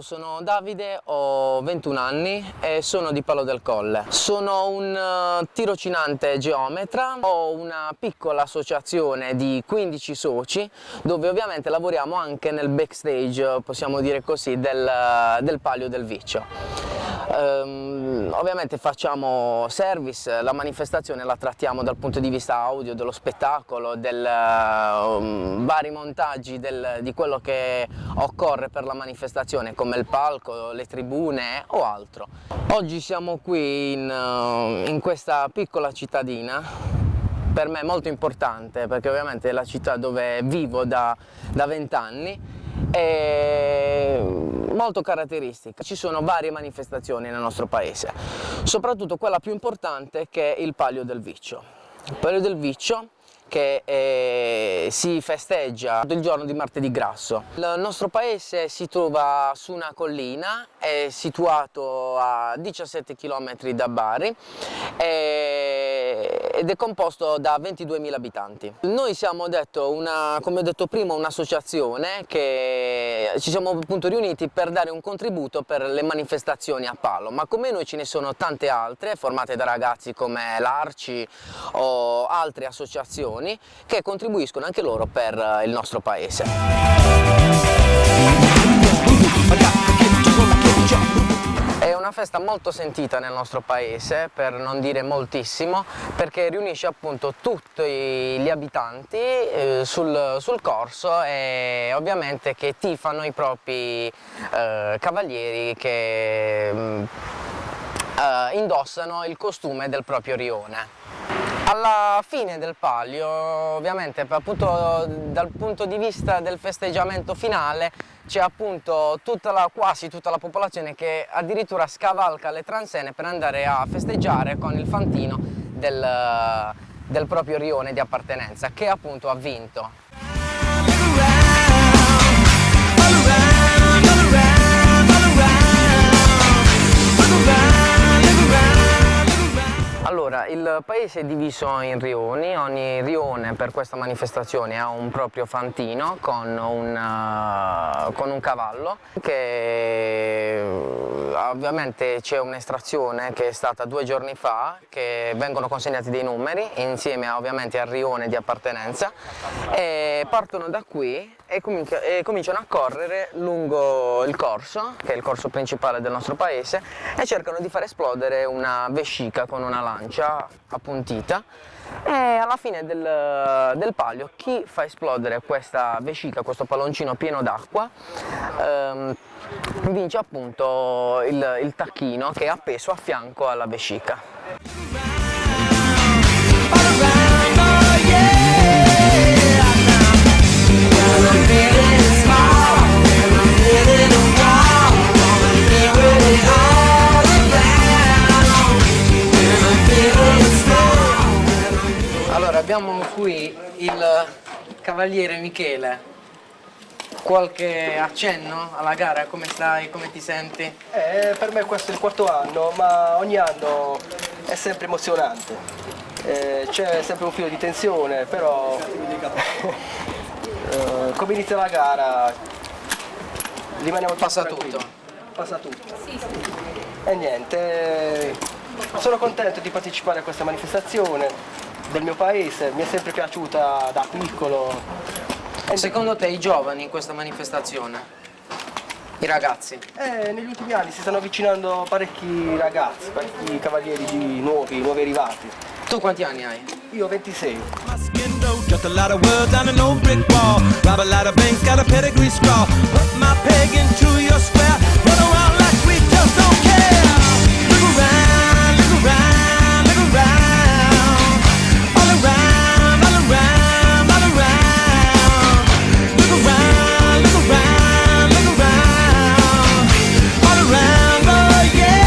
sono Davide, ho 21 anni e sono di Palo del Colle. Sono un tirocinante geometra, ho una piccola associazione di 15 soci dove ovviamente lavoriamo anche nel backstage, possiamo dire così, del Palio del Viccio. Ovviamente facciamo service, la manifestazione la trattiamo dal punto di vista audio, dello spettacolo, vari montaggi di quello che occorre per la manifestazione, come il palco, le tribune o altro. Oggi siamo qui in questa piccola cittadina, per me molto importante perché ovviamente è la città dove vivo da 20 anni. È molto caratteristica. Ci sono varie manifestazioni nel nostro paese, soprattutto quella più importante che è il Palio del Viccio. Il Palio del Viccio che si festeggia il giorno di Martedì Grasso. Il nostro paese si trova su una collina, è situato a 17 km da Bari ed è composto da 22.000 abitanti. Noi siamo, come ho detto prima, un'associazione che ci siamo appunto riuniti per dare un contributo per le manifestazioni a Palo, ma come noi ce ne sono tante altre formate da ragazzi come l'Arci o altre associazioni che contribuiscono anche loro per il nostro paese. È una festa molto sentita nel nostro paese, per non dire moltissimo, perché riunisce appunto tutti gli abitanti sul corso e ovviamente che tifano i propri cavalieri che indossano il costume del proprio rione. Alla fine del palio, ovviamente appunto dal punto di vista del festeggiamento finale, c'è appunto quasi tutta la popolazione che addirittura scavalca le transenne per andare a festeggiare con il fantino del proprio rione di appartenenza, che appunto ha vinto. Allora, il paese è diviso in rioni, ogni rione per questa manifestazione ha un proprio fantino con un cavallo, che ovviamente c'è un'estrazione che è stata 2 giorni fa, che vengono consegnati dei numeri insieme ovviamente al rione di appartenenza e partono da qui e cominciano a correre lungo il corso, che è il corso principale del nostro paese, e cercano di far esplodere una vescica con una lancia appuntita, e alla fine del palio chi fa esplodere questa vescica, questo palloncino pieno d'acqua, vince appunto il tacchino che è appeso a fianco alla vescica. Allora, abbiamo qui il cavaliere Michele. Qualche accenno alla gara? Come stai? Come ti senti? Per me questo è il 4º anno, ma ogni anno è sempre emozionante. C'è sempre un filo di tensione, però come inizia la gara rimaniamo tutto. Passa tutto. E niente, sono contento di partecipare a questa manifestazione del mio paese, mi è sempre piaciuta da piccolo. Secondo te i giovani in questa manifestazione? I ragazzi? Negli ultimi anni si stanno avvicinando parecchi ragazzi, parecchi cavalieri nuovi arrivati. Tu quanti anni hai? Io 26. Just a lot of words on an old brick wall. Rob a lot of banks, got a pedigree scrawl. Put my peg into your square. Run around like we just don't care. Look around, look around, look around. All around, all around, all around. Look around, look around, look around. All around, oh yeah.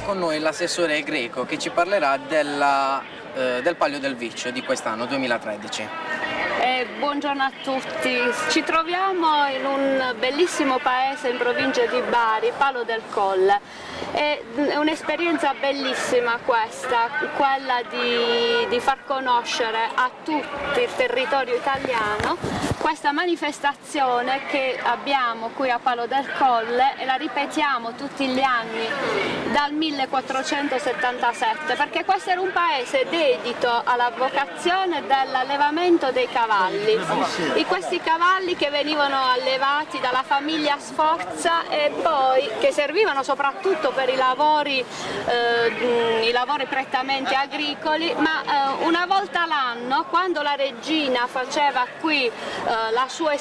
Con noi l'assessore Greco che ci parlerà del Palio del Viccio di quest'anno 2013. Buongiorno a tutti, ci troviamo in un bellissimo paese in provincia di Bari, Palo del Colle. È un'esperienza bellissima questa, quella di far conoscere a tutto il territorio italiano questa manifestazione che abbiamo qui a Palo del Colle e la ripetiamo tutti gli anni dal 1477, perché questo era un paese dedito alla vocazione dell'allevamento dei cavalli. Di questi cavalli che venivano allevati dalla famiglia Sforza e poi che servivano soprattutto per i lavori prettamente agricoli, ma una volta l'anno, quando la regina faceva qui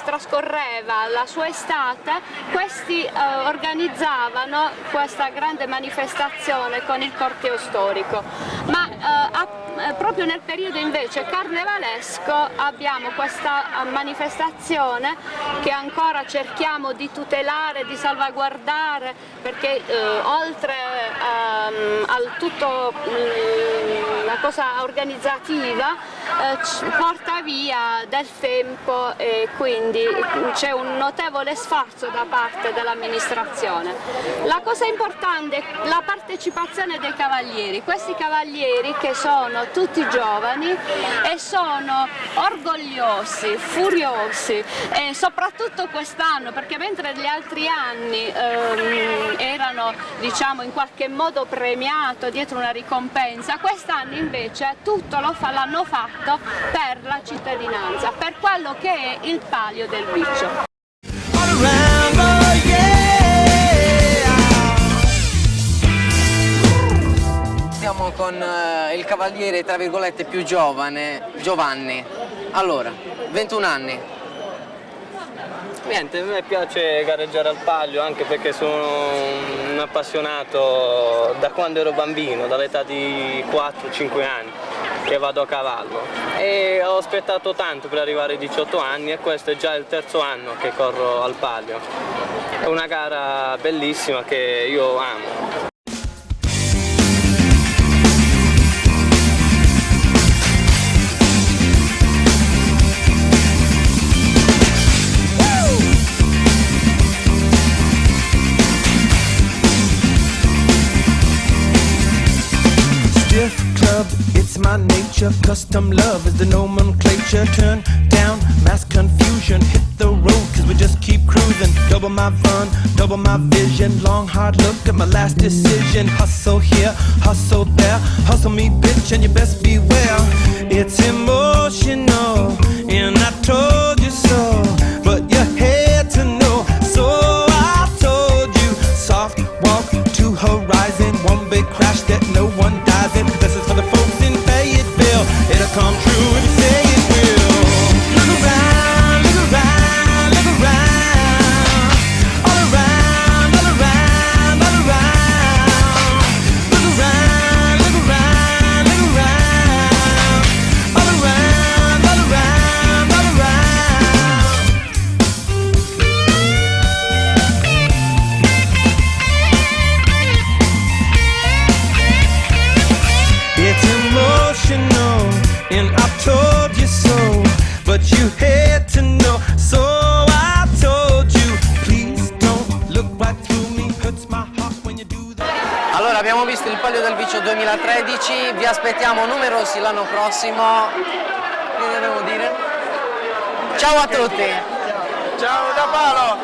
trascorreva la sua estate, questi organizzavano questa grande manifestazione con il corteo storico. Ma proprio nel periodo invece carnevalesco abbiamo questa manifestazione che ancora cerchiamo di tutelare, di salvaguardare, perché oltre al tutto la cosa organizzativa porta via del tempo e quindi c'è un notevole sforzo da parte dell'amministrazione. La cosa importante è la partecipazione dei cavalieri, questi cavalieri che sono tutti giovani e sono orgogliosi, furiosi, e soprattutto quest'anno, perché mentre gli altri anni erano, diciamo, in qualche modo premiati dietro una ricompensa, quest'anno invece tutto l'hanno fatto per la cittadinanza, per quello che è il Palio del Viccio. Siamo con il cavaliere, tra virgolette, più giovane, Giovanni. Allora, 21 anni. Niente, a me piace gareggiare al Palio anche perché sono un appassionato da quando ero bambino, dall'età di 4-5 anni che vado a cavallo e ho aspettato tanto per arrivare ai 18 anni e questo è già il terzo anno che corro al Palio. È una gara bellissima che io amo. It's my nature, custom love is the nomenclature. Turn down, mass confusion, hit the road cause we just keep cruising. Double my fun, double my vision, long hard look at my last decision. Hustle here, hustle there, hustle me bitch and you best beware. It's emotional and I told you so, but you had to know, so I told you. Soft walk to horizon, one big crash that no one dies in. This is for the folks in Fayetteville, it'll come true if you say it will. Look around, look around, look around. All around, all around, all around. Look around, look around, look around. All around, all around, all around. It's emotional, and I told you so, but you had to know, so I told you. Please don't look right through me, hurts my heart when you do that. Allora, abbiamo visto il Palio del Viccio 2013, vi aspettiamo numerosi l'anno prossimo. Che devo dire? Ciao a tutti! Ciao da Palo!